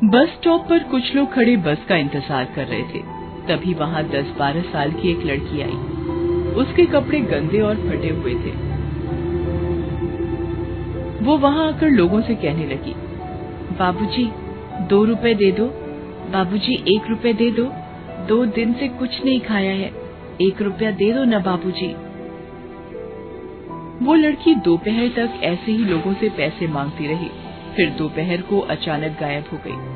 Bus stop पर कुछ लोग खड़े बस का इंतजार कर रहे थे। तभी वहां 10-12 साल की एक लड़की आई। उसके कपड़े गंदे और फटे हुए थे। वो वहां आकर लोगों से कहने लगी, बाबूजी 2 रुपए दे दो, बाबूजी 1 रुपए दे दो, 2 दिन से कुछ नहीं खाया है, 1 रुपया दे दो ना बाबूजी। वो लड़की दोपहर तक ऐसे ही लोगों से पैसे मांगती रही। फिर दोपहर को अचानक गायब हो गई।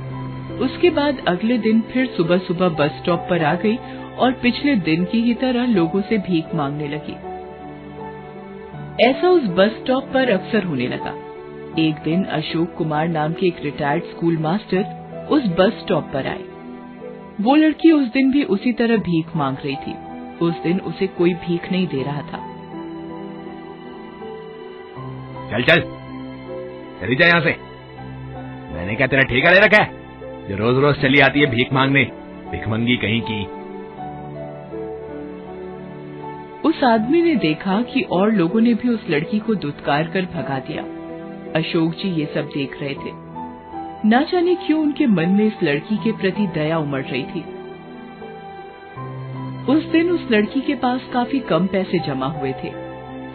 उसके बाद अगले दिन फिर सुबह सुबह बस स्टॉप पर आ गई और पिछले दिन की ही तरह लोगों से भीख मांगने लगी। ऐसा उस बस स्टॉप पर अक्सर होने लगा। एक दिन अशोक कुमार नाम के एक रिटायर्ड स्कूल मास्टर उस बस स्टॉप पर आए। वो लड़की उस दिन भी उसी तरह भीख मांग रही थी। उस दिन उसे कोई भीख नहीं दे रहा था। चल चल चली जा यहाँ से। मैंने क्या तेरा ठेका ले रखा है जो रोज रोज चली आती है भीख मांगने, भिखमंगी कहीं की। उस आदमी ने देखा कि और लोगों ने भी उस लड़की को दुत्कार कर भगा दिया। अशोक जी ये सब देख रहे थे। न जाने क्यों उनके मन में इस लड़की के प्रति दया उमड़ रही थी। उस दिन उस लड़की के पास काफी कम पैसे जमा हुए थे।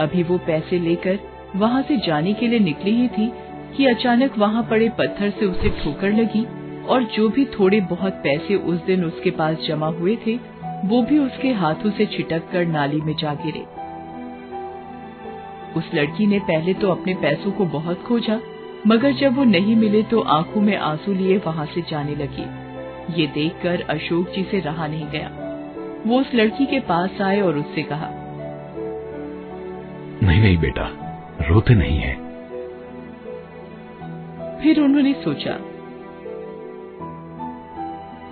अभी वो पैसे लेकर वहां से जाने के लिए निकली ही थी कि अचानक वहां पड़े पत्थर से उसे ठोकर लगी और जो भी थोड़े बहुत पैसे उस दिन उसके पास जमा हुए थे वो भी उसके हाथों से छिटक कर नाली में जा गिरे। उस लड़की ने पहले तो अपने पैसों को बहुत खोजा, मगर जब वो नहीं मिले तो आंखों में आंसू लिए वहां से जाने लगी। ये देखकर अशोक जी से रहा नहीं गया। वो उस लड़की के पास आए और उससे कहा, नहीं नहीं बेटा, रोते नहीं है। फिर उन्होंने सोचा,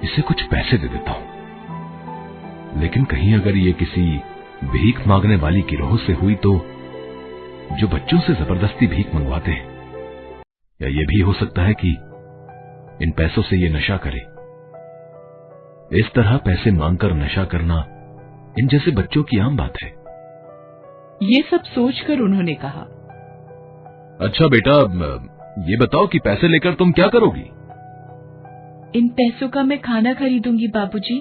इसे कुछ पैसे दे देता हूं, लेकिन कहीं अगर ये किसी भीख मांगने वाली गिरोह से हुई तो, जो बच्चों से जबरदस्ती भीख मंगवाते हैं, या ये भी हो सकता है कि इन पैसों से ये नशा करे। इस तरह पैसे मांगकर नशा करना इन जैसे बच्चों की आम बात है। ये सब सोचकर उन्होंने कहा, अच्छा बेटा, ये बताओ कि पैसे लेकर तुम क्या करोगी? इन पैसों का मैं खाना खरीदूंगी बाबूजी।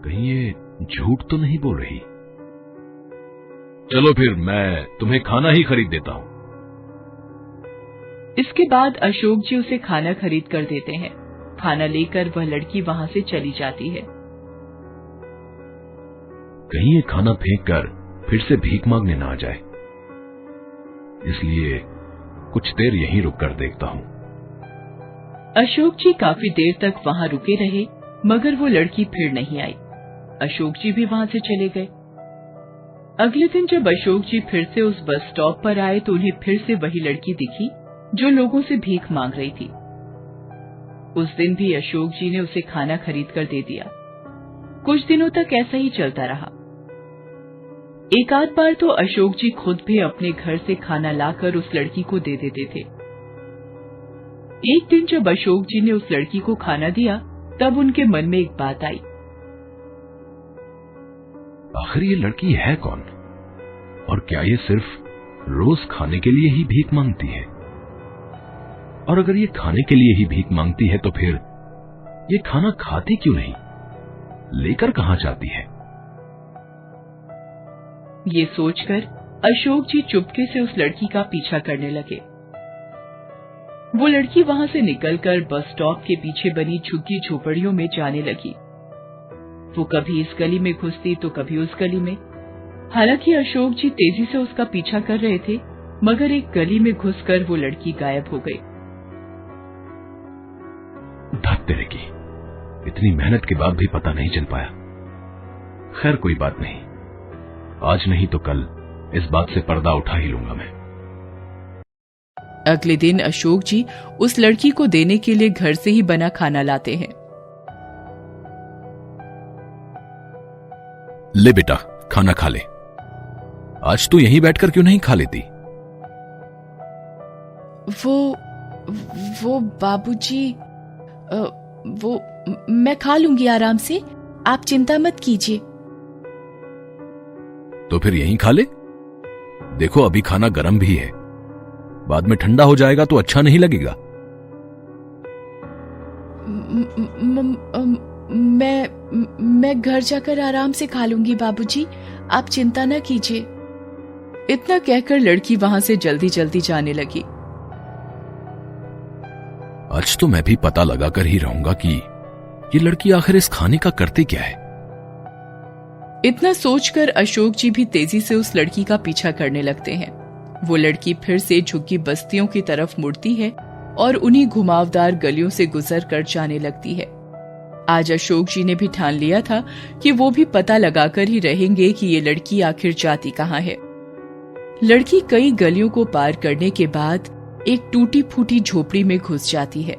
कहीं ये झूठ तो नहीं बोल रही? चलो फिर मैं तुम्हें खाना ही खरीद देता हूं। इसके बाद अशोक जी उसे खाना खरीद कर देते हैं। खाना लेकर वह लड़की वहां से चली जाती है। कहीं ये खाना फेंक कर फिर से भीख मांगने ना आ जाए, इसलिए कुछ देर यहीं रुक कर देखता हूं। अशोक जी काफी देर तक वहां रुके रहे, मगर वो लड़की फिर नहीं आई। अशोक जी भी वहां से चले गए। अगले दिन जब अशोक जी फिर से उस बस स्टॉप पर आए तो उन्हें फिर से वही लड़की दिखी जो लोगों से भीख मांग रही थी। उस दिन भी अशोक जी ने उसे खाना खरीद कर दे दिया। कुछ दिनों तक ऐसा ही चलता रहा। एक आध बार तो अशोक जी खुद भी अपने घर से खाना लाकर उस लड़की को दे देते थे। एक दिन जब अशोक जी ने उस लड़की को खाना दिया तब उनके मन में एक बात आई, आखिर ये लड़की है कौन, और क्या ये सिर्फ रोज खाने के लिए ही भीख मांगती है? और अगर ये खाने के लिए ही भीख मांगती है तो फिर ये खाना खाती क्यों नहीं, लेकर कहां जाती है? ये सोचकर अशोक जी चुपके से उस लड़की का पीछा करने लगे। वो लड़की वहां से निकलकर बस स्टॉप के पीछे बनी झुग्गी झोपड़ियों में जाने लगी। वो कभी इस गली में घुसती तो कभी उस गली में। हालांकि अशोक जी तेजी से उसका पीछा कर रहे थे, मगर एक गली में घुसकर वो लड़की गायब हो गई। धत तेरे की, इतनी मेहनत के बाद भी पता नहीं चल पाया। खैर कोई बात नहीं, आज नहीं तो कल इस बात से पर्दा उठा ही लूंगा मैं। अगले दिन अशोक जी उस लड़की को देने के लिए घर से ही बना खाना लाते हैं। ले बेटा, खाना खा ले। आज तू यहीं बैठकर क्यों नहीं खा लेती? वो बाबूजी, वो मैं खा लूंगी आराम से, आप चिंता मत कीजिए। तो फिर यहीं खा ले। देखो अभी खाना गर्म भी है, बाद में ठंडा हो जाएगा तो अच्छा नहीं लगेगा। मैं घर जाकर आराम से खा लूंगी बाबूजी, आप चिंता न कीजिए। इतना कहकर लड़की वहां से जल्दी जल्दी जाने लगी। आज तो मैं भी पता लगा कर ही रहूंगा कि ये लड़की आखिर इस खाने का करती क्या है। इतना सोचकर अशोक जी भी तेजी से उस लड़की का पीछा करने लगते हैं। वो लड़की फिर से झुग्गी बस्तियों की तरफ मुड़ती है और उन्हीं घुमावदार गलियों से गुजर कर जाने लगती है। आज अशोक जी ने भी ठान लिया था कि वो भी पता लगाकर ही रहेंगे कि ये लड़की आखिर जाती कहाँ है। लड़की कई गलियों को पार करने के बाद एक टूटी फूटी झोपड़ी में घुस जाती है।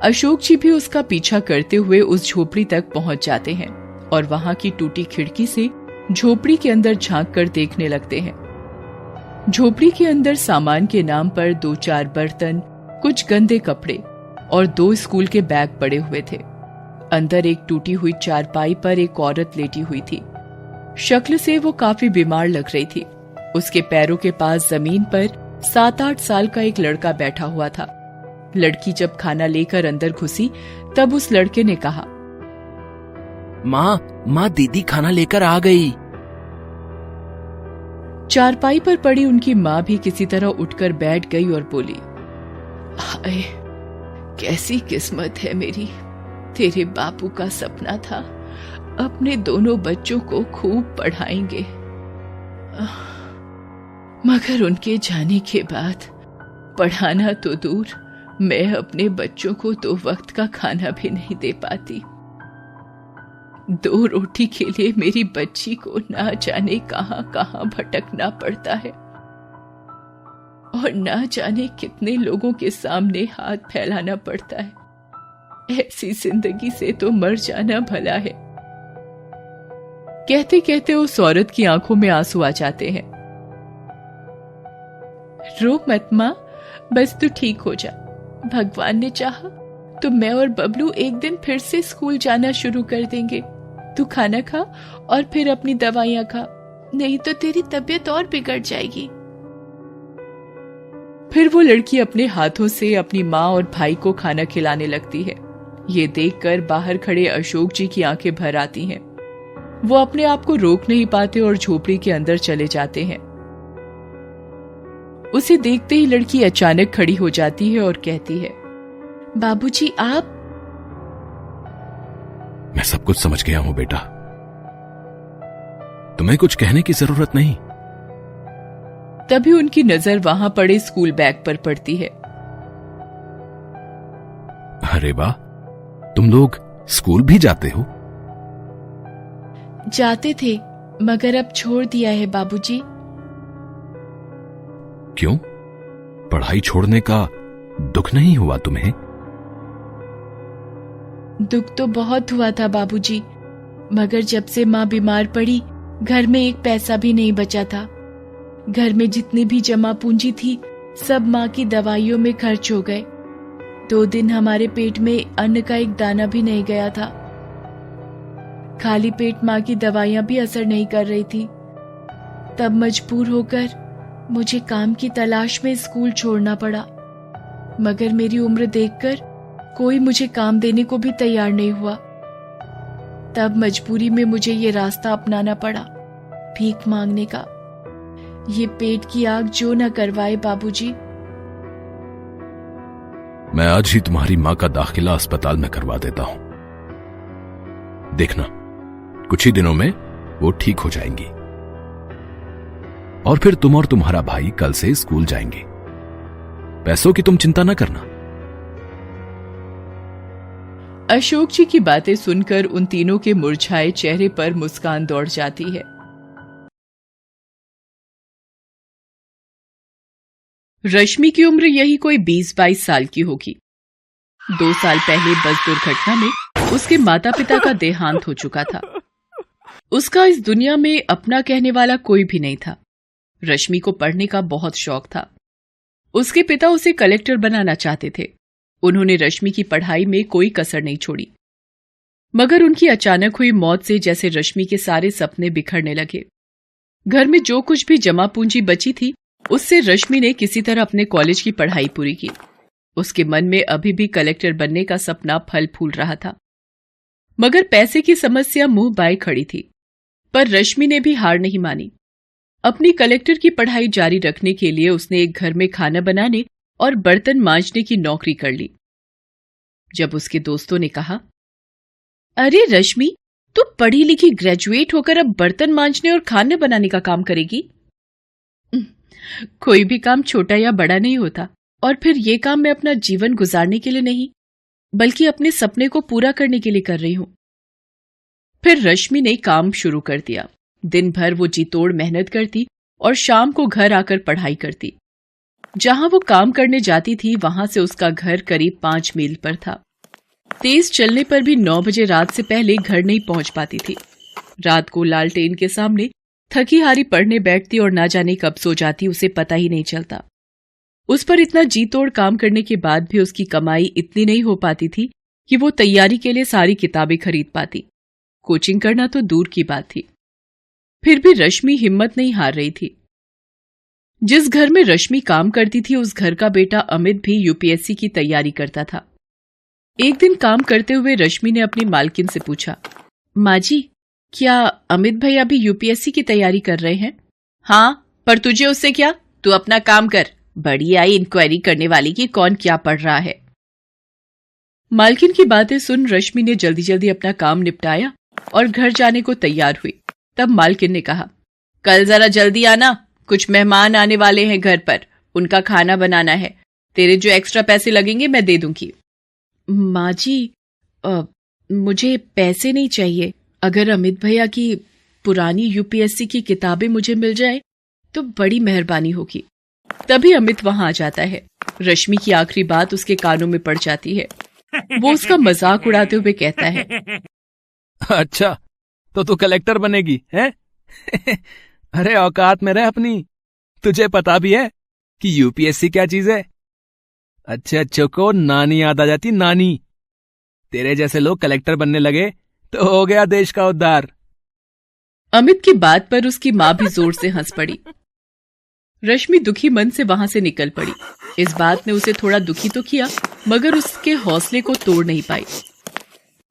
अशोक जी भी उसका पीछा करते हुए उस झोपड़ी तक पहुंच जाते हैं और वहां की टूटी खिड़की से झोपड़ी के अंदर झांक कर देखने लगते हैं। झोपड़ी के अंदर सामान के नाम पर 2-4 बर्तन, कुछ गंदे कपड़े और 2 स्कूल के बैग पड़े हुए थे। अंदर एक टूटी हुई चारपाई पर एक औरत लेटी हुई थी। शक्ल से वो काफी बीमार लग रही थी। उसके पैरों के पास जमीन पर 7-8 साल का एक लड़का बैठा हुआ था। लड़की जब खाना लेकर अंदर घुसी तब उस लड़के ने कहा, माँ दीदी खाना लेकर आ गई। चारपाई पर पड़ी उनकी माँ भी किसी तरह उठकर बैठ गई और बोली, हाय, कैसी किस्मत है मेरी। तेरे बापू का सपना था अपने दोनों बच्चों को खूब पढ़ाएंगे, मगर उनके जाने के बाद पढ़ाना तो दूर, मैं अपने बच्चों को 2 वक्त का खाना भी नहीं दे पाती। 2 रोटी के लिए मेरी बच्ची को ना जाने कहां कहां भटकना पड़ता है और ना जाने कितने लोगों के सामने हाथ फैलाना पड़ता है। ऐसी जिंदगी से तो मर जाना भला है। कहते कहते उस औरत की आंखों में आंसू आ जाते हैं। रो मत मां, बस तू ठीक हो जा। भगवान ने चाहा तो मैं और बबलू एक दिन फिर से स्कूल जाना शुरू कर देंगे। तू खाना खा और फिर अपनी दवाइयां खा, नहीं तो तेरी तबीयत और बिगड़ जाएगी। फिर वो लड़की अपने हाथों से अपनी माँ और भाई को खाना खिलाने लगती है। ये देखकर बाहर खड़े अशोक जी की आंखें भर आती हैं। वो अपने आप को रोक नहीं पाते और झोपड़ी के अंदर चले जाते हैं। उसे देखते ही लड़की अचानक खड़ी हो जाती है और कहती है, बाबूजी आप। मैं सब कुछ समझ गया हूं बेटा, तुम्हें कुछ कहने की जरूरत नहीं। तभी उनकी नजर वहां पड़े स्कूल बैग पर पड़ती है। अरे वाह, तुम लोग स्कूल भी जाते हो? जाते थे, मगर अब छोड़ दिया है बाबूजी। क्यों? पढ़ाई छोड़ने का दुख नहीं हुआ तुम्हें? दुख तो बहुत हुआ था बाबूजी, मगर जब से माँ बीमार पड़ी घर में एक पैसा भी नहीं बचा था। घर में जितनी भी जमा पूंजी थी सब माँ की दवाइयों में खर्च हो गए। 2 दिन हमारे पेट में अन्न का एक दाना भी नहीं गया था। खाली पेट माँ की दवाइयां भी असर नहीं कर रही थी। तब मजबूर होकर मुझे काम की तलाश में स्कूल छोड़ना पड़ा, मगर मेरी उम्र देखकर कोई मुझे काम देने को भी तैयार नहीं हुआ। तब मजबूरी में मुझे ये रास्ता अपनाना पड़ा, भीख मांगने का। ये पेट की आग जो न करवाए बाबूजी। मैं आज ही तुम्हारी माँ का दाखिला अस्पताल में करवा देता हूं। देखना, कुछ ही दिनों में वो ठीक हो जाएंगी और फिर तुम और तुम्हारा भाई कल से स्कूल जाएंगे। पैसों की तुम चिंता न करना। अशोक जी की बातें सुनकर उन तीनों के मुरझाए चेहरे पर मुस्कान दौड़ जाती है। रश्मि की उम्र यही कोई 20-22 साल की होगी। 2 साल पहले बस दुर्घटना में उसके माता पिता का देहांत हो चुका था। उसका इस दुनिया में अपना कहने वाला कोई भी नहीं था। रश्मि को पढ़ने का बहुत शौक था। उसके पिता उसे कलेक्टर बनाना चाहते थे। उन्होंने रश्मि की पढ़ाई में कोई कसर नहीं छोड़ी, मगर उनकी अचानक हुई मौत से जैसे रश्मि के सारे सपने बिखरने लगे। घर में जो कुछ भी जमा पूंजी बची थी उससे रश्मि ने किसी तरह अपने कॉलेज की पढ़ाई पूरी की। उसके मन में अभी भी कलेक्टर बनने का सपना फल फूल रहा था, मगर पैसे की समस्या मुंह बाए खड़ी थी। पर रश्मि ने भी हार नहीं मानी। अपनी कलेक्टर की पढ़ाई जारी रखने के लिए उसने एक घर में खाना बनाने और बर्तन मांजने की नौकरी कर ली। जब उसके दोस्तों ने कहा, अरे रश्मि, तू पढ़ी लिखी ग्रेजुएट होकर अब बर्तन मांजने और खाना बनाने का काम करेगी? कोई भी काम छोटा या बड़ा नहीं होता, और फिर ये काम मैं अपना जीवन गुजारने के लिए नहीं, बल्कि अपने सपने को पूरा करने के लिए कर रही हूं। फिर रश्मि ने काम शुरू कर दिया। दिन भर वो जी तोड़ मेहनत करती और शाम को घर आकर पढ़ाई करती। जहां वो काम करने जाती थी वहां से उसका घर करीब 5 मील पर था। तेज चलने पर भी 9 बजे रात से पहले घर नहीं पहुंच पाती थी। रात को लालटेन के सामने थकी हारी पढ़ने बैठती और ना जाने कब सो जाती, उसे पता ही नहीं चलता। उस पर इतना जी तोड़ काम करने के बाद भी उसकी कमाई इतनी नहीं हो पाती थी कि वो तैयारी के लिए सारी किताबें खरीद पाती। कोचिंग करना तो दूर की बात थी। फिर भी रश्मि हिम्मत नहीं हार रही थी। जिस घर में रश्मि काम करती थी उस घर का बेटा अमित भी यूपीएससी की तैयारी करता था। एक दिन काम करते हुए रश्मि ने अपनी मालकिन से पूछा, माँ जी, क्या अमित भैया भी यूपीएससी की तैयारी कर रहे हैं? हाँ, पर तुझे उससे क्या? तू अपना काम कर। बड़ी आई इंक्वायरी करने वाली की कौन क्या पढ़ रहा है। मालकिन की बातें सुन रश्मि ने जल्दी जल्दी अपना काम निपटाया और घर जाने को तैयार हुई। तब मालकिन ने कहा, कल जरा जल्दी आना, कुछ मेहमान आने वाले हैं घर पर, उनका खाना बनाना है। तेरे जो एक्स्ट्रा पैसे लगेंगे मैं दे दूंगी। माँ जी, मुझे पैसे नहीं चाहिए। अगर अमित भैया की पुरानी यूपीएससी की किताबें मुझे मिल जाए तो बड़ी मेहरबानी होगी। तभी अमित वहां आ जाता है। रश्मि की आखिरी बात उसके कानों में पड़ जाती है। वो उसका मजाक उड़ाते हुए कहता है, अच्छा, तो तू कलेक्टर बनेगी हैं? अरे औकात में रह अपनी। तुझे पता भी है कि यूपीएससी क्या चीज है? अच्छे अच्छों को नानी याद आ जाती, नानी। तेरे जैसे लोग कलेक्टर बनने लगे तो हो गया देश का उद्धार। अमित की बात पर उसकी मां भी जोर से हंस पड़ी। रश्मि दुखी मन से वहां से निकल पड़ी। इस बात ने उसे थोड़ा दुखी तो किया, मगर उसके हौसले को तोड़ नहीं पाई।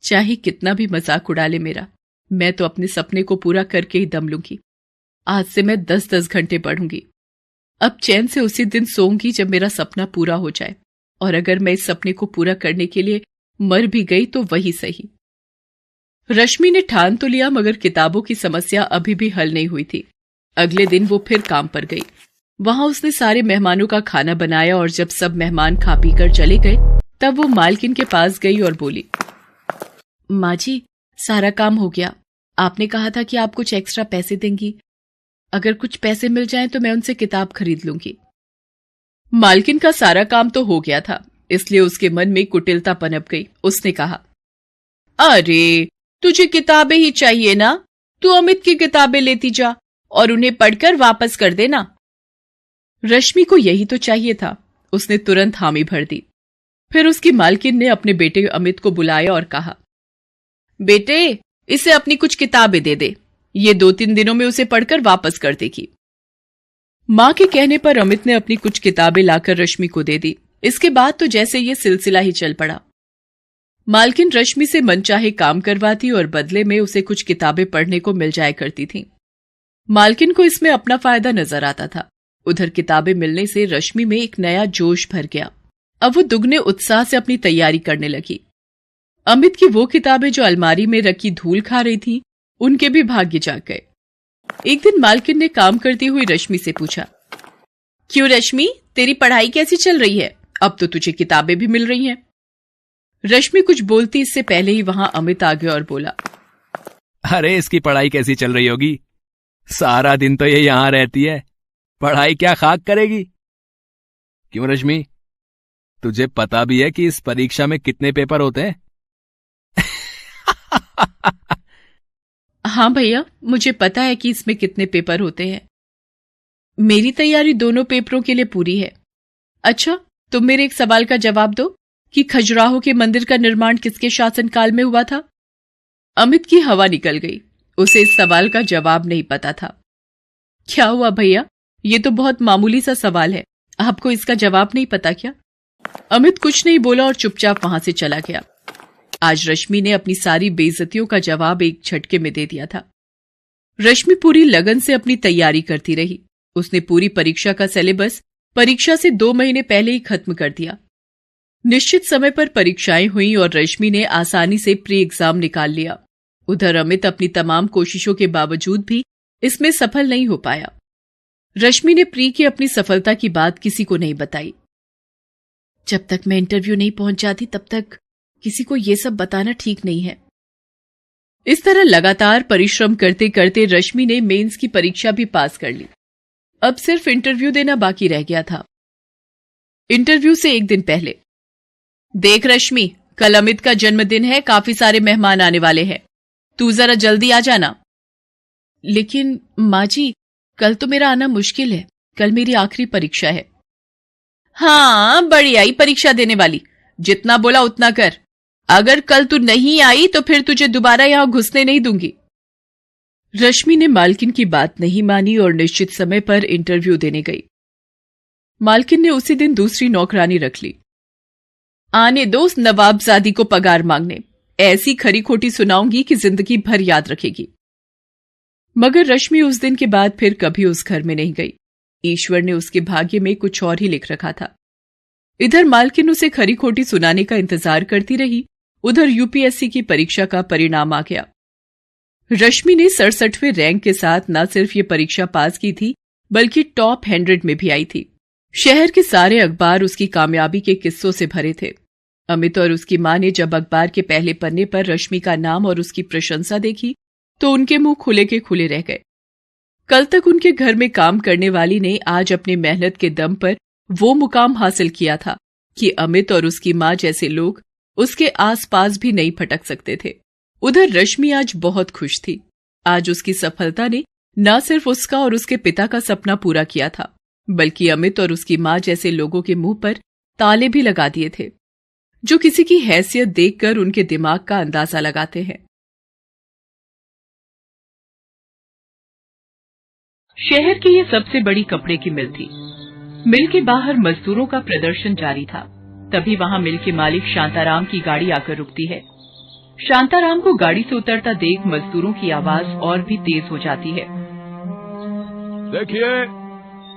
चाहे कितना भी मजाक उड़ा ले मेरा, मैं तो अपने सपने को पूरा करके ही दम लूंगी। आज से मैं 10-10 घंटे पढ़ूंगी। अब चैन से उसी दिन सोऊंगी जब मेरा सपना पूरा हो जाए, और अगर मैं इस सपने को पूरा करने के लिए मर भी गई तो वही सही। रश्मि ने ठान तो लिया, मगर किताबों की समस्या अभी भी हल नहीं हुई थी। अगले दिन वो फिर काम पर गई। वहां उसने सारे मेहमानों का खाना बनाया और जब सब मेहमान खा पी कर चले गए तब वो मालकिन के पास गई और बोली, माँ जी, सारा काम हो गया। आपने कहा था कि आप कुछ एक्स्ट्रा पैसे देंगी। अगर कुछ पैसे मिल जाएं तो मैं उनसे किताब खरीद लूंगी। मालकिन का सारा काम तो हो गया था, इसलिए उसके मन में कुटिलता पनप गई। उसने कहा, अरे तुझे किताबें ही चाहिए ना, तू अमित की किताबें लेती जा और उन्हें पढ़कर वापस कर देना। रश्मि को यही तो चाहिए था। उसने तुरंत हामी भर दी। फिर उसकी मालकिन ने अपने बेटे अमित को बुलाया और कहा, बेटे, इसे अपनी कुछ किताबें दे दे, ये 2-3 दिनों में उसे पढ़कर वापस कर देगी। मां के कहने पर अमित ने अपनी कुछ किताबें लाकर रश्मि को दे दी। इसके बाद तो जैसे ये सिलसिला ही चल पड़ा। मालकिन रश्मि से मनचाहे काम करवाती और बदले में उसे कुछ किताबें पढ़ने को मिल जाया करती थीं। मालकिन को इसमें अपना फायदा नजर आता था। उधर किताबें मिलने से रश्मि में एक नया जोश भर गया। अब वो दुगने उत्साह से अपनी तैयारी करने लगी। अमित की वो किताबें जो अलमारी में रखी धूल खा रही थी, उनके भी भाग्य जाग गए। एक दिन मालकिन ने काम करती हुई रश्मि से पूछा, क्यों रश्मि, तेरी पढ़ाई कैसी चल रही है? अब तो तुझे किताबें भी मिल रही हैं। रश्मि कुछ बोलती इससे पहले ही वहां अमित आ गया और बोला, अरे इसकी पढ़ाई कैसी चल रही होगी? सारा दिन तो ये यहां रहती है, पढ़ाई क्या खाक करेगी? क्यों रश्मि, तुझे पता भी है कि इस परीक्षा में कितने पेपर होते हैं? हाँ भैया, मुझे पता है कि इसमें कितने पेपर होते हैं। मेरी तैयारी दोनों पेपरों के लिए पूरी है। अच्छा, तुम मेरे एक सवाल का जवाब दो कि खजुराहो के मंदिर का निर्माण किसके शासनकाल में हुआ था? अमित की हवा निकल गई। उसे इस सवाल का जवाब नहीं पता था। क्या हुआ भैया, ये तो बहुत मामूली सा सवाल है, आपको इसका जवाब नहीं पता क्या? अमित कुछ नहीं बोला और चुपचाप वहां से चला गया। आज रश्मि ने अपनी सारी बेइज्जतियों का जवाब एक झटके में दे दिया था। रश्मि पूरी लगन से अपनी तैयारी करती रही। उसने पूरी परीक्षा का सिलेबस परीक्षा से 2 महीने पहले ही खत्म कर दिया। निश्चित समय पर परीक्षाएं हुई और रश्मि ने आसानी से प्री एग्जाम निकाल लिया। उधर अमित अपनी तमाम कोशिशों के बावजूद भी इसमें सफल नहीं हो पाया। रश्मि ने प्री की अपनी सफलता की बात किसी को नहीं बताई। जब तक मैं इंटरव्यू नहीं पहुंच जाती तब तक किसी को यह सब बताना ठीक नहीं है। इस तरह लगातार परिश्रम करते करते रश्मि ने मेंस की परीक्षा भी पास कर ली। अब सिर्फ इंटरव्यू देना बाकी रह गया था। इंटरव्यू से एक दिन पहले, देख रश्मि, कल अमित का जन्मदिन है, काफी सारे मेहमान आने वाले हैं, तू जरा जल्दी आ जाना। लेकिन माँ जी, कल तो मेरा आना मुश्किल है, कल मेरी आखिरी परीक्षा है। हाँ, बड़ी आई परीक्षा देने वाली, जितना बोला उतना कर। अगर कल तू नहीं आई तो फिर तुझे दोबारा यहां घुसने नहीं दूंगी। रश्मि ने मालकिन की बात नहीं मानी और निश्चित समय पर इंटरव्यू देने गई। मालकिन ने उसी दिन दूसरी नौकरानी रख ली। आने दो उस नवाबजादी को पगार मांगने, ऐसी खरी खोटी सुनाऊंगी कि जिंदगी भर याद रखेगी। मगर रश्मि उस दिन के बाद फिर कभी उस घर में नहीं गई। ईश्वर ने उसके भाग्य में कुछ और ही लिख रखा था। इधर मालकिन उसे खरी खोटी सुनाने का इंतजार करती रही, उधर यूपीएससी की परीक्षा का परिणाम आ गया। रश्मि ने 67वें रैंक के साथ न सिर्फ ये परीक्षा पास की थी बल्कि टॉप 100 में भी आई थी। शहर के सारे अखबार उसकी कामयाबी के किस्सों से भरे थे। अमित और उसकी मां ने जब अखबार के पहले पन्ने पर रश्मि का नाम और उसकी प्रशंसा देखी तो उनके मुंह खुले के खुले रह गए। कल तक उनके घर में काम करने वाली ने आज अपनी मेहनत के दम पर वो मुकाम हासिल किया था कि अमित और उसकी मां जैसे लोग उसके आसपास भी नहीं फटक सकते थे। उधर रश्मि आज बहुत खुश थी। आज उसकी सफलता ने न सिर्फ उसका और उसके पिता का सपना पूरा किया था बल्कि अमित और उसकी मां जैसे लोगों के मुंह पर ताले भी लगा दिए थे, जो किसी की हैसियत देखकर उनके दिमाग का अंदाजा लगाते हैं। शहर की ये सबसे बड़ी कपड़े की मिल थी। मिल के बाहर मजदूरों का प्रदर्शन जारी था। तभी वहां मिल के मालिक शांताराम की गाड़ी आकर रुकती है। शांताराम को गाड़ी से उतरता देख मजदूरों की आवाज और भी तेज हो जाती है। देखिए,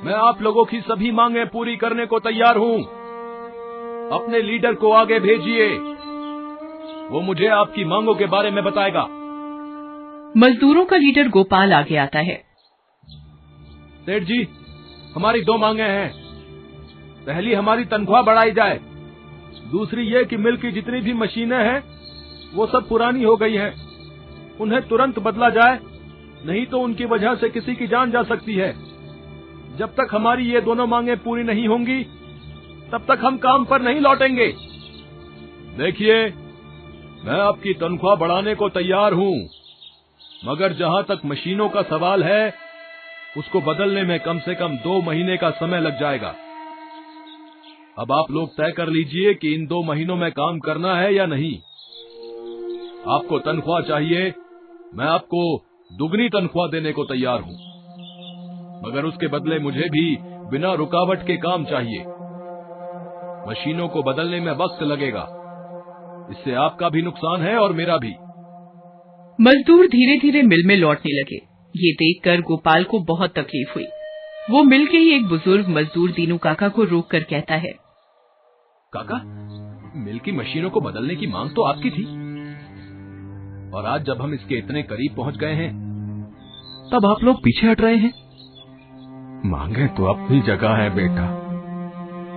मैं आप लोगों की सभी मांगें पूरी करने को तैयार हूँ। अपने लीडर को आगे भेजिए, वो मुझे आपकी मांगों के बारे में बताएगा। मजदूरों का लीडर गोपाल आगे आता है। सेठ जी, हमारी 2 मांगे हैं। पहली, हमारी तनख्वाह बढ़ाई जाए। दूसरी ये कि मिल की जितनी भी मशीनें हैं वो सब पुरानी हो गई हैं, उन्हें तुरंत बदला जाए, नहीं तो उनकी वजह से किसी की जान जा सकती है। जब तक हमारी ये दोनों मांगें पूरी नहीं होंगी तब तक हम काम पर नहीं लौटेंगे। देखिए, मैं आपकी तनख्वाह बढ़ाने को तैयार हूँ, मगर जहाँ तक मशीनों का सवाल है उसको बदलने में कम से कम 2 महीने का समय लग जाएगा। अब आप लोग तय कर लीजिए कि इन 2 महीनों में काम करना है या नहीं। आपको तनख्वाह चाहिए, मैं आपको दुगनी तनख्वाह देने को तैयार हूँ, मगर उसके बदले मुझे भी बिना रुकावट के काम चाहिए। मशीनों को बदलने में वक्त लगेगा, इससे आपका भी नुकसान है और मेरा भी। मजदूर धीरे धीरे मिल में लौटने लगे। ये देखकर गोपाल को बहुत तकलीफ हुई। वो मिल के ही एक बुजुर्ग मजदूर दीनू काका को रोक कर कहता है, काका, मिल की मशीनों को बदलने की मांग तो आपकी थी, और आज जब हम इसके इतने करीब पहुंच गए हैं तब आप लोग पीछे हट रहे हैं। मांगे तो अपनी जगह है बेटा,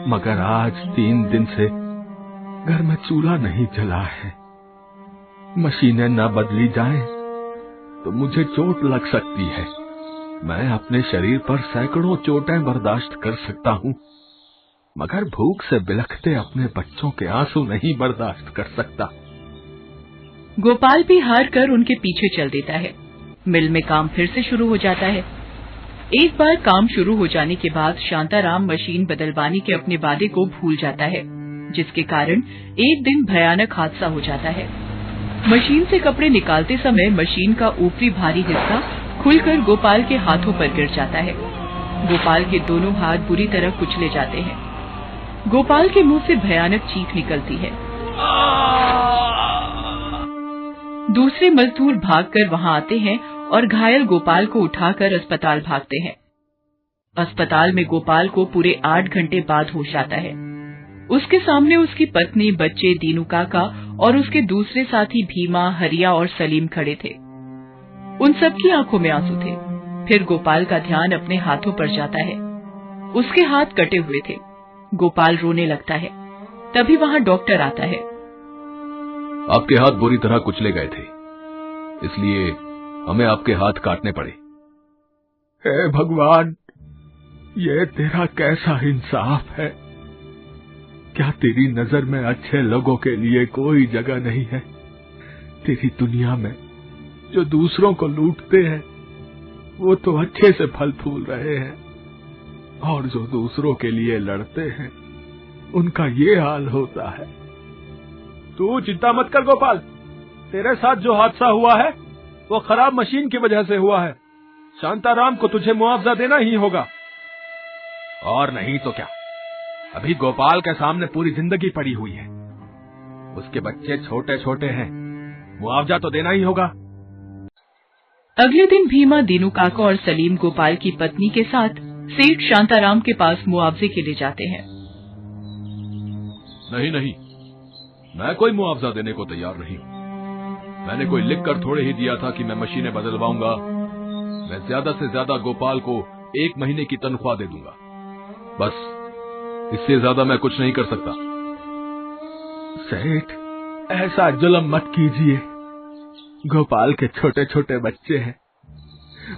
मगर आज 3 दिन से घर में चूल्हा नहीं जला है। मशीनें न बदली जाएं तो मुझे चोट लग सकती है। मैं अपने शरीर पर सैकड़ों चोटें बर्दाश्त कर सकता हूँ, मगर भूख से बिलखते अपने बच्चों के आंसू नहीं बर्दाश्त कर सकता। गोपाल भी हार कर उनके पीछे चल देता है। मिल में काम फिर से शुरू हो जाता है। एक बार काम शुरू हो जाने के बाद शांताराम मशीन बदलवाने के अपने वादे को भूल जाता है, जिसके कारण एक दिन भयानक हादसा हो जाता है। मशीन से कपड़े निकालते समय मशीन का ऊपरी भारी हिस्सा खुलकर गोपाल के हाथों पर गिर जाता है। गोपाल के दोनों हाथ बुरी तरह कुचले जाते हैं। गोपाल के मुंह से भयानक चीख निकलती है। दूसरे मजदूर भागकर वहां आते हैं और घायल गोपाल को उठाकर अस्पताल भागते हैं। अस्पताल में गोपाल को पूरे 8 घंटे बाद होश आता है। उसके सामने उसकी पत्नी, बच्चे, दीनू काका और उसके दूसरे साथी भीमा, हरिया और सलीम खड़े थे। उन सबकी आंखों में आंसू थे। फिर गोपाल का ध्यान अपने हाथों पर जाता है। उसके हाथ कटे हुए थे। गोपाल रोने लगता है। तभी वहां डॉक्टर आता है। आपके हाथ बुरी तरह कुचले गए थे, इसलिए हमें आपके हाथ काटने पड़े। हे भगवान, ये तेरा कैसा इंसाफ है? क्या तेरी नजर में अच्छे लोगों के लिए कोई जगह नहीं है? तेरी दुनिया में जो दूसरों को लूटते हैं वो तो अच्छे से फल फूल रहे हैं, और जो दूसरों के लिए लड़ते हैं उनका ये हाल होता है। तू चिंता मत कर गोपाल, तेरे साथ जो हादसा हुआ है वो खराब मशीन की वजह से हुआ है। शांताराम को तुझे मुआवजा देना ही होगा। और नहीं तो क्या, अभी गोपाल के सामने पूरी जिंदगी पड़ी हुई है। उसके बच्चे छोटे छोटे हैं, मुआवजा तो देना ही होगा। अगले दिन भीमा, दीनू काका और सलीम गोपाल की पत्नी के साथ सेठ शांताराम के पास मुआवजे के लिए जाते हैं। नहीं नहीं, मैं कोई मुआवजा देने को तैयार नहीं हूं। मैंने कोई लिखकर थोड़े ही दिया था कि मैं मशीनें बदलवाऊंगा। मैं ज्यादा से ज्यादा गोपाल को 1 महीने की तनख्वाह दे दूंगा, बस। इससे ज्यादा मैं कुछ नहीं कर सकता। सेठ, ऐसा जुल्म मत कीजिए। गोपाल के छोटे छोटे बच्चे हैं,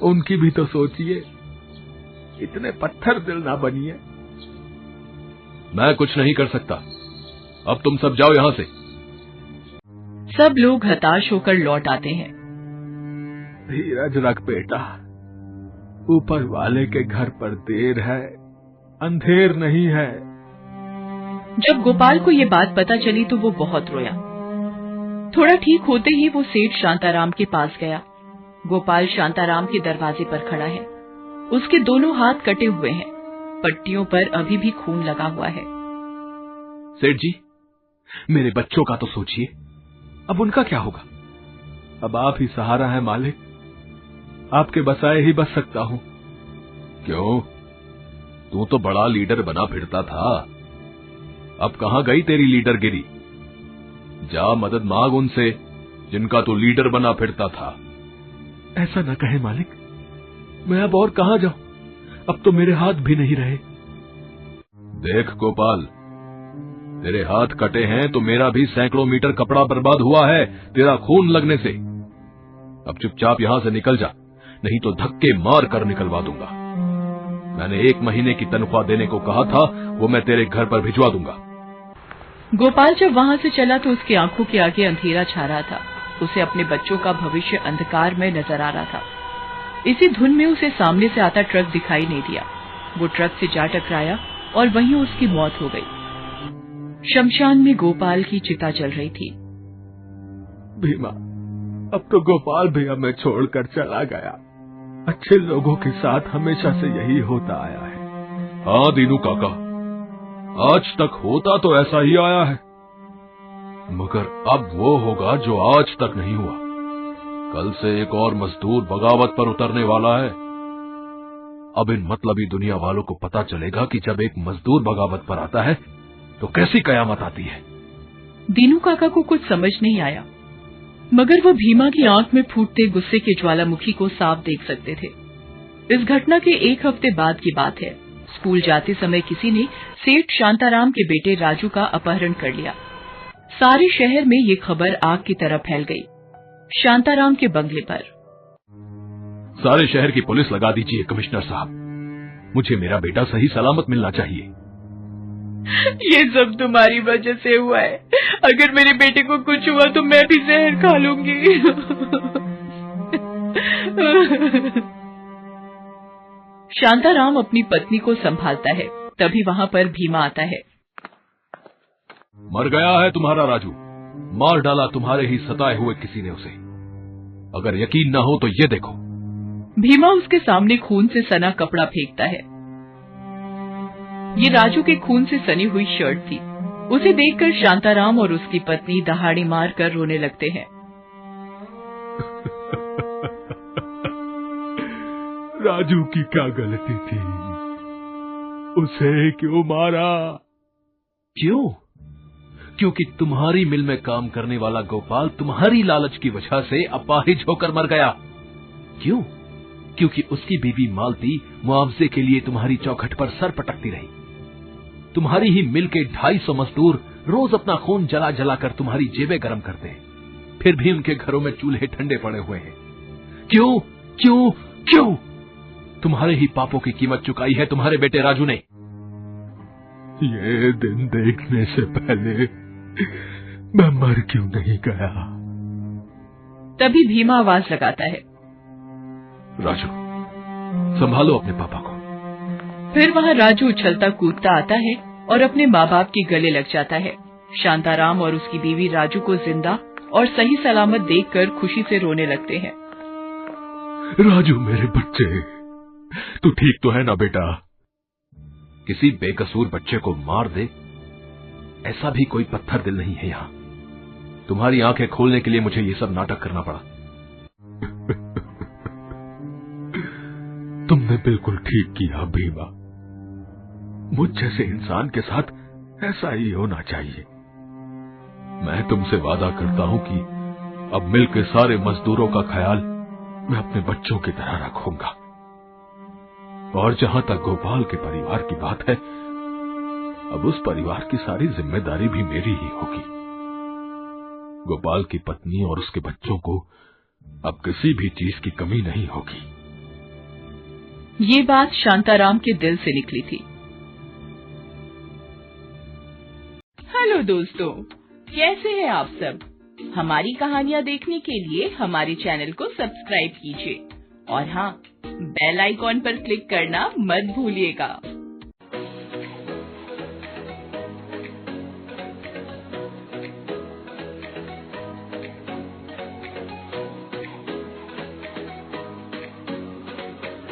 उनकी भी तो सोचिए। इतने पत्थर दिल ना बनिए। मैं कुछ नहीं कर सकता। अब तुम सब जाओ यहां से। सब लोग हताश होकर लौट आते हैं। धीरज रख बेटा, ऊपर वाले के घर पर देर है, अंधेर नहीं है। जब गोपाल को ये बात पता चली तो वो बहुत रोया। थोड़ा ठीक होते ही वो सेठ शांताराम के पास गया। गोपाल शांताराम के दरवाजे पर खड़ा है। उसके दोनों हाथ कटे हुए हैं। पट्टियों पर अभी भी खून लगा हुआ है। सेठ जी, मेरे बच्चों का तो सोचिए, अब उनका क्या होगा? अब आप ही सहारा है मालिक, आपके बसाए ही बच सकता हूं। क्यों? तू तो बड़ा लीडर बना फिरता था, अब कहां गई तेरी लीडरगिरी? जा मदद मांग उनसे जिनका तू लीडर बना फिरता था। ऐसा न कहे मालिक, मैं अब और कहां जाऊं? अब तो मेरे हाथ भी नहीं रहे। देख गोपाल, तेरे हाथ कटे हैं तो मेरा भी सैकड़ों मीटर कपड़ा बर्बाद हुआ है तेरा खून लगने से। अब चुपचाप यहां से निकल जा, नहीं तो धक्के मार कर निकलवा दूंगा। मैंने 1 महीने की तनख्वाह देने को कहा था, वो मैं तेरे घर पर भिजवा दूंगा। गोपाल जब वहां से चला तो उसकी आंखों के आगे अंधेरा छा रहा था। उसे अपने बच्चों का भविष्य अंधकार में नजर आ रहा था। इसी धुन में उसे सामने से आता ट्रक दिखाई नहीं दिया। वो ट्रक से जा टकराया और वहीं उसकी मौत हो गई। शमशान में गोपाल की चिता जल रही थी। भीमा, अब तो गोपाल भी हमें छोड़कर चला गया। अच्छे लोगों के साथ हमेशा से यही होता आया है। हाँ दीनू काका, आज तक होता तो ऐसा ही आया है, मगर अब वो होगा जो आज तक नहीं हुआ। कल से एक और मजदूर बगावत पर उतरने वाला है। अब इन मतलबी दुनिया वालों को पता चलेगा कि जब एक मजदूर बगावत पर आता है तो कैसी कयामत आती है। दीनू काका को कुछ समझ नहीं आया, मगर वो भीमा की आंख में फूटते गुस्से के ज्वालामुखी को साफ देख सकते थे। इस घटना के 1 हफ्ते बाद की बात है। स्कूल जाते समय किसी ने सेठ शांताराम के बेटे राजू का अपहरण कर लिया। सारे शहर में ये खबर आग की तरह फैल गई। शांताराम के बंगले पर सारे शहर की पुलिस लगा दीजिए कमिश्नर साहब, मुझे मेरा बेटा सही सलामत मिलना चाहिए। ये सब तुम्हारी वजह से हुआ है। अगर मेरे बेटे को कुछ हुआ तो मैं भी जहर खा लूंगी। शांताराम अपनी पत्नी को संभालता है। तभी वहां पर भीमा आता है। मर गया है तुम्हारा राजू, मार डाला तुम्हारे ही सताए हुए किसी ने उसे। अगर यकीन ना हो तो ये देखो। भीमा उसके सामने खून से सना कपड़ा फेंकता है। ये राजू के खून से सनी हुई शर्ट थी। उसे देखकर शांताराम और उसकी पत्नी दहाड़ी मारकर रोने लगते हैं। राजू की क्या गलती थी? उसे क्यों मारा? क्यों? क्योंकि तुम्हारी मिल में काम करने वाला गोपाल तुम्हारी लालच की वजह से अपाहिज होकर मर गया। क्यों? क्योंकि उसकी बीवी मालती मुआवजे के लिए तुम्हारी चौखट पर सर पटकती रही। तुम्हारी ही मिल के 250 मजदूर रोज अपना खून जला जला कर तुम्हारी जेबें गर्म करते हैं, फिर भी उनके घरों में चूल्हे ठंडे पड़े हुए हैं। क्यों क्यों क्यों? तुम्हारे ही पापों की कीमत चुकाई है तुम्हारे बेटे राजू ने। ये दिन देखने से पहले मैं मर क्यों नहीं गया? तभी भीमा आवाज लगाता है, राजू संभालो अपने पापा को। फिर वहाँ राजू उछलता कूदता आता है और अपने माँ बाप के गले लग जाता है। शांताराम और उसकी बीवी राजू को जिंदा और सही सलामत देखकर खुशी से रोने लगते हैं। राजू मेरे बच्चे, तू ठीक तो है ना बेटा? किसी बेकसूर बच्चे को मार दे, ऐसा भी कोई पत्थर दिल नहीं है यहाँ। तुम्हारी आंखें खोलने के लिए मुझे ये सब नाटक करना पड़ा। तुमने बिल्कुल ठीक किया भीमा। मुझ जैसे इंसान के साथ ऐसा ही होना चाहिए। मैं तुमसे वादा करता हूं कि अब मिल के सारे मजदूरों का ख्याल मैं अपने बच्चों की तरह रखूंगा। और जहां तक गोपाल के परिवार की बात है, अब उस परिवार की सारी जिम्मेदारी भी मेरी ही होगी। गोपाल की पत्नी और उसके बच्चों को अब किसी भी चीज की कमी नहीं होगी। ये बात शांताराम के दिल से निकली थी। हेलो दोस्तों, कैसे हैं आप सब? हमारी कहानियां देखने के लिए हमारे चैनल को सब्सक्राइब कीजिए और हाँ, बेल आइकॉन पर क्लिक करना मत भूलिएगा।